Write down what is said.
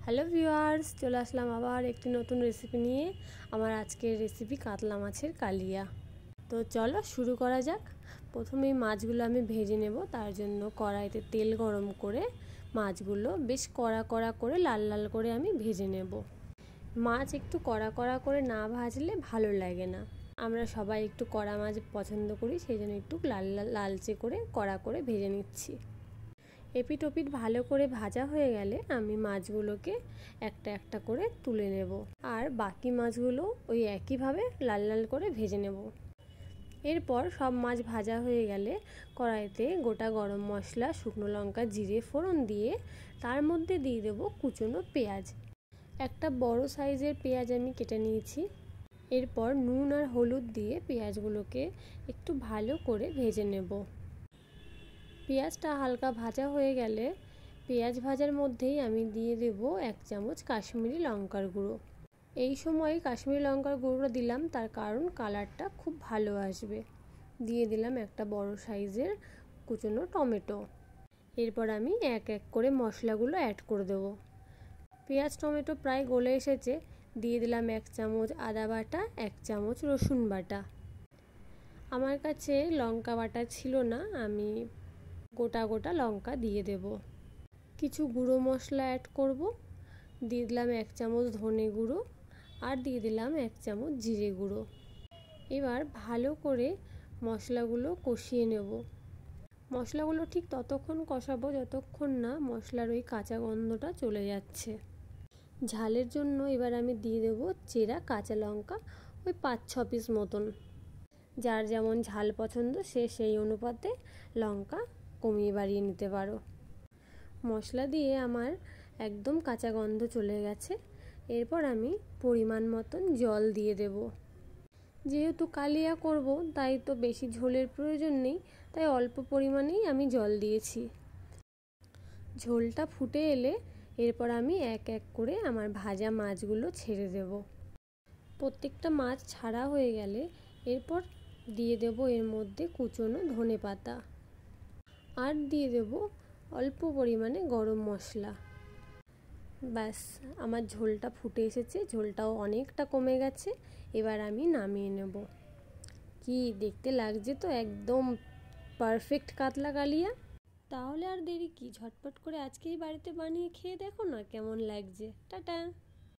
Hello viewers, চলে আসলাম আবার একটি নতুন রেসিপি নিয়ে। আমার আজকের রেসিপি কাতলা মাছের কালিয়া। তো চলো শুরু করা যাক। প্রথমেই মাছগুলো আমি ভেজে নেব। তার জন্য কড়াইতে তেল গরম করে মাছগুলো বেশ কড়া কড়া করে লাল লাল করে আমি ভেজে নেব। মাছ একটু কড়া কড়া করে না ভাজলে ভালো লাগে না। আমরা সবাই একটু কড়া মাছ পছন্দ করি, সেই জন্য একটু লালচে করে কড়া করে ভেজে নিচ্ছি। এপিট ওপিট ভালো করে ভাজা হয়ে গেলে আমি মাছগুলোকে একটা একটা করে তুলে নেব, আর বাকি মাছগুলো ওই একইভাবে লাল লাল করে ভেজে নেব। এরপর সব মাছ ভাজা হয়ে গেলে কড়াইতে গোটা গরম মশলা, শুকনো লঙ্কা, জিরে ফোড়ন দিয়ে তার মধ্যে দিয়ে দেব কুচনো পেঁয়াজ। একটা বড় সাইজের পেঁয়াজ আমি কেটে নিয়েছি। এরপর নুন আর হলুদ দিয়ে পেঁয়াজগুলোকে একটু ভালো করে ভেজে নেব। পেঁয়াজটা হালকা ভাজা হয়ে গেলে পেঁয়াজ ভাজার মধ্যেই আমি দিয়ে দেব 1 চামচ কাশ্মীরি লঙ্কার গুঁড়ো। এই সময় কাশ্মীরি লঙ্কার গুঁড়োটা দিলাম তার কারণ কালারটা খুব ভালো আসবে। দিয়ে দিলাম একটা বড় সাইজের কুচনো টমেটো। এরপর আমি এক এক করে মশলাগুলো অ্যাড করে দেব। পেঁয়াজ টমেটো প্রায় গলে এসেছে। দিয়ে দিলাম 1 চামচ আদা বাটা, 1 চামচ রসুন বাটা। আমার কাছে লঙ্কা বাটা ছিল না, আমি গোটা গোটা লঙ্কা দিয়ে দেব। কিছু গুঁড়ো মশলা অ্যাড করব। দিয়ে দিলাম 1 চামচ ধনে গুঁড়ো, আর দিয়ে দিলাম 1 চামচ জিরে গুঁড়ো। এবার ভালো করে মশলাগুলো কষিয়ে নেব। মশলাগুলো ঠিক ততক্ষণ কষাবো যতক্ষণ না মশলার ওই কাঁচা গন্ধটা চলে যাচ্ছে। ঝালের জন্য এবার আমি দিয়ে দেব চেরা কাঁচা লঙ্কা, ওই 5-6 পিস মতন। যার যেমন ঝাল পছন্দ সে সেই অনুপাতে লঙ্কা কমিয়ে বাড়িয়ে নিতে পারো। মশলা দিয়ে আমার একদম কাঁচা গন্ধ চলে গেছে। এরপর আমি পরিমাণ মতন জল দিয়ে দেব। যেহেতু কালিয়া করব তাই তো বেশি ঝোলের প্রয়োজন নেই, তাই অল্প পরিমাণেই আমি জল দিয়েছি। ঝোলটা ফুটে এলে এরপর আমি এক এক করে আমার ভাজা মাছগুলো ছেড়ে দেব। প্রত্যেকটা মাছ ছাড়া হয়ে গেলে এরপর দিয়ে দেব এর মধ্যে কুচনো ধনেপাতা, আর দিয়ে দেব অল্প পরিমাণে গরম মশলা। ব্যাস, আমার ঝোলটা ফুটে এসেছে, ঝোলটাও অনেকটা কমে গেছে। এবার আমি নামিয়ে নেব। কি দেখতে লাগছে তো, একদম পারফেক্ট কাতলা কালিয়া। তাহলে আর দেরি কি, ঝটপট করে আজকেই বাড়িতে বানিয়ে খেয়ে দেখো না কেমন লাগছে। টাটা।